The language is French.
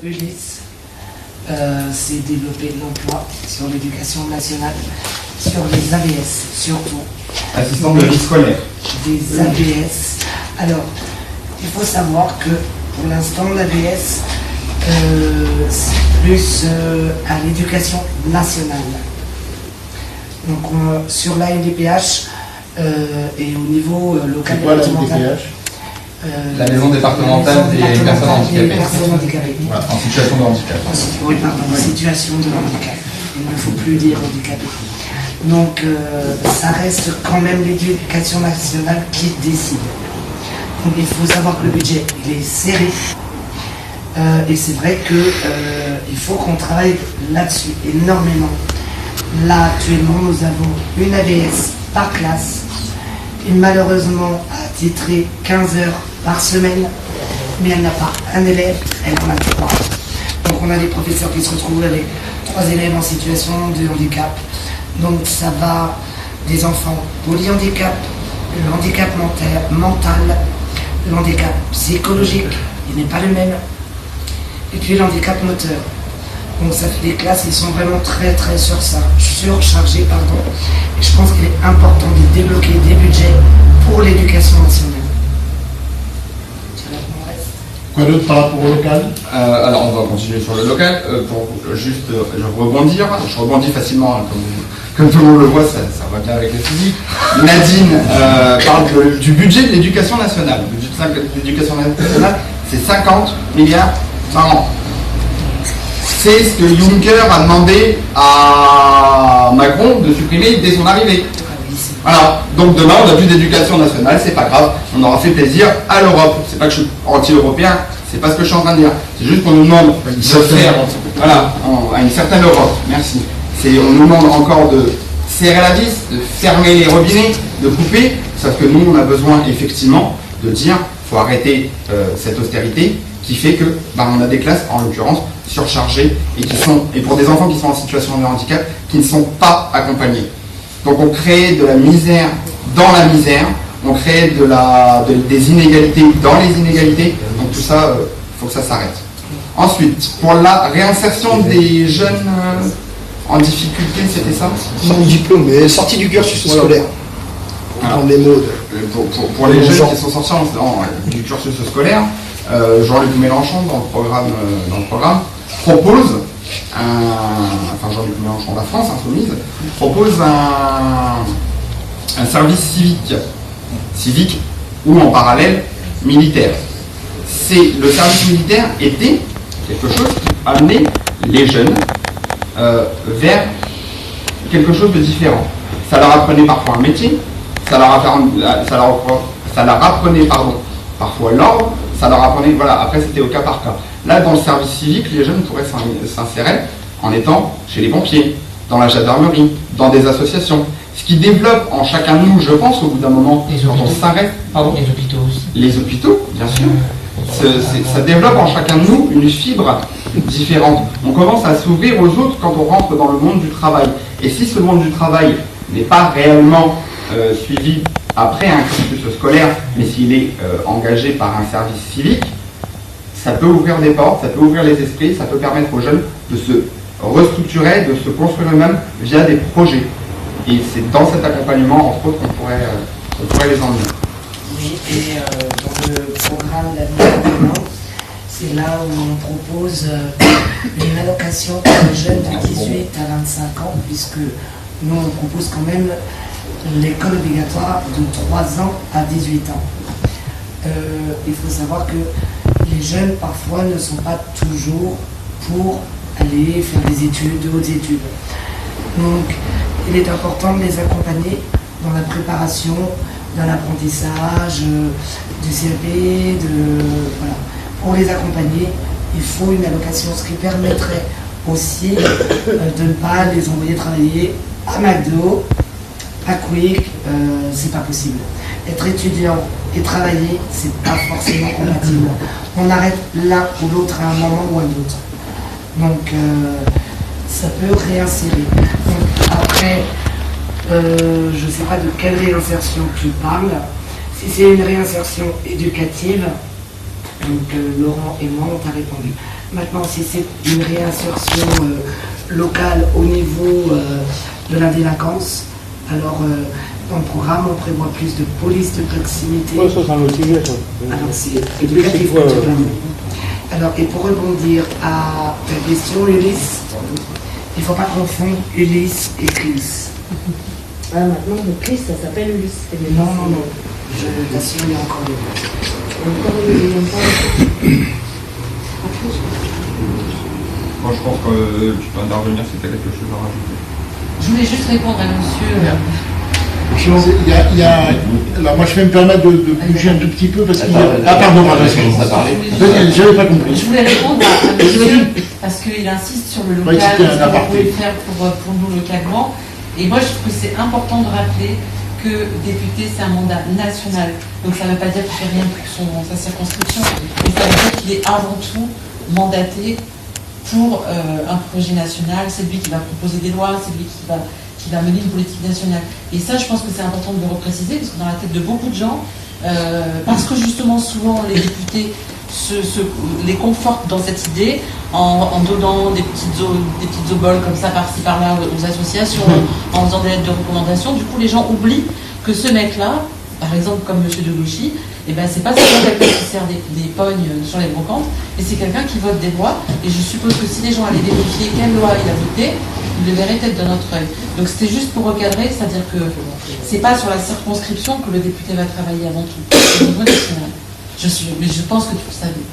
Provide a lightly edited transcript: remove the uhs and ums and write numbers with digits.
Ulysse, c'est développer l'emploi sur l'éducation nationale, sur les AVS surtout. Assistant de vie scolaire. Des AVS. Alors, il faut savoir que pour l'instant, l'AVS, c'est plus à l'éducation nationale. Donc, sur la NDPH et au niveau local départemental. La maison départementale des personnes handicapées. Voilà, en situation de handicap. Oui, pardon, en situation de handicap. Il ne faut plus dire handicapé. Donc, ça reste quand même l'éducation nationale qui décide. Donc, il faut savoir que le budget, il est serré. Et c'est vrai qu'il faut qu'on travaille là-dessus énormément. Là, actuellement, nous avons une AVS par classe. Et malheureusement, attitrée 15 heures par semaine, mais elle n'a pas un élève, elle en a 3. Donc on a des professeurs qui se retrouvent avec 3 élèves en situation de handicap. Donc ça va des enfants polyhandicap, le handicap mental, le handicap psychologique, il n'est pas le même, et puis l'handicap moteur. Donc ça fait des classes qui sont vraiment très très surchargées. Et je pense qu'il est important de débloquer des budgets pour l'éducation nationale. Quoi d'autre par rapport au local? Alors on va continuer sur le local. Pour juste rebondir, je rebondis facilement, hein, comme tout le monde le voit, ça va bien avec la physique. Nadine parle du budget de l'éducation nationale. Le budget de l'éducation nationale, c'est 50 milliards par an. C'est ce que Juncker a demandé à Macron de supprimer dès son arrivée. Voilà, donc demain on n'a plus d'éducation nationale, c'est pas grave, on aura fait plaisir à l'Europe. C'est pas que je suis anti-européen, c'est pas ce que je suis en train de dire. C'est juste qu'on nous demande de faire, voilà, à une certaine Europe, merci. On nous demande encore de serrer la vis, de fermer les robinets, de couper, sauf que nous on a besoin effectivement de dire, faut arrêter cette austérité qui fait que on a des classes, en l'occurrence, surchargées et pour des enfants qui sont en situation de handicap, qui ne sont pas accompagnés. Donc on crée de la misère dans la misère, on crée des inégalités dans les inégalités, donc tout ça, il faut que ça s'arrête. Ensuite, pour la réinsertion des jeunes en difficulté, c'était ça? Sans diplôme, mais sorti du cursus scolaire. Alors, pour les jeunes qui sont sortis du cursus scolaire, Jean-Luc Mélenchon, dans le programme, propose Jean-Luc Mélenchon, la France Insoumise, propose un service civique ou en parallèle militaire. Le service militaire était quelque chose qui amenait les jeunes vers quelque chose de différent. Ça leur apprenait parfois un métier, ça leur apprenait parfois l'ordre, ça leur apprenait, voilà, après c'était au cas par cas. Là, dans le service civique, les jeunes pourraient s'insérer en étant chez les pompiers, dans la gendarmerie, dans des associations. Ce qui développe en chacun de nous, je pense, au bout d'un moment, quand on s'arrête. Pardon ? Les hôpitaux aussi. Les hôpitaux, bien sûr. Ça développe en chacun de nous une fibre différente. On commence à s'ouvrir aux autres quand on rentre dans le monde du travail. Et si ce monde du travail n'est pas réellement suivi après un cursus scolaire, mais s'il est engagé par un service civique, ça peut ouvrir des portes, ça peut ouvrir les esprits, ça peut permettre aux jeunes de se restructurer, de se construire eux-mêmes via des projets. Et c'est dans cet accompagnement, entre autres, qu'on pourrait les emmener. Oui, et dans le programme d'avenir commun, c'est là où on propose une allocation pour les jeunes de 18 à 25 ans, puisque nous, on propose quand même l'école obligatoire de 3 ans à 18 ans. Il faut savoir que les jeunes, parfois, ne sont pas toujours pour aller faire des études, de hautes études. Donc, il est important de les accompagner dans la préparation, dans l'apprentissage du CAP, voilà. Pour les accompagner, il faut une allocation, ce qui permettrait aussi de ne pas les envoyer travailler à McDo, à Quick, c'est pas possible. Être étudiant et travailler, c'est pas forcément compatible. On arrête l'un ou l'autre à un moment ou à un autre. Donc, ça peut réinsérer. Donc, après, je ne sais pas de quelle réinsertion tu parles. Si c'est une réinsertion éducative, donc Laurent et moi on t'a répondu. Maintenant, si c'est une réinsertion locale au niveau de la délinquance, alors dans le programme, on prévoit plus de police de proximité. Ouais, ça, c'est un autre sujet, ça. Alors, c'est plus alors, et pour rebondir à ta question, Ulysse, il ne faut pas confondre Ulysse et Chris. Ah, maintenant, le Chris, ça s'appelle Ulysse. Non, non, non. Je t'assure, il y a encore des mots. Moi, je pense que tu peux intervenir si tu as quelque chose à rajouter. Je voulais juste répondre à monsieur. Alors moi je vais me permettre de bouger un tout petit peu parce qu'il y a... Ah pardon, j'avais pas compris. Je voulais répondre à monsieur parce qu'il insiste sur le local, ce qu'on pouvait faire pour nous localement. Et moi je trouve que c'est important de rappeler que député c'est un mandat national. Donc ça ne veut pas dire qu'il ne fait rien pour sa circonscription, mais ça veut dire qu'il est avant tout mandaté pour un projet national. C'est lui qui va proposer des lois, c'est lui qui va mener une politique nationale. Et ça, je pense que c'est important de le repréciser, parce que dans la tête de beaucoup de gens, parce que justement, souvent, les députés les confortent dans cette idée, en donnant des petites oboles comme ça, par-ci, par-là, aux associations, en faisant des lettres de recommandation. Du coup, les gens oublient que ce mec-là, par exemple, comme M. Delouchy, eh ben, c'est pas seulement quelqu'un qui sert des pognes sur les brocantes, mais c'est quelqu'un qui vote des lois. Et je suppose que si les gens allaient vérifier quelle loi il a voté, ils le verraient peut-être de notre œil. Donc c'était juste pour recadrer, c'est-à-dire que c'est pas sur la circonscription que le député va travailler avant tout, c'est au niveau national. Mais je pense que tu le savais.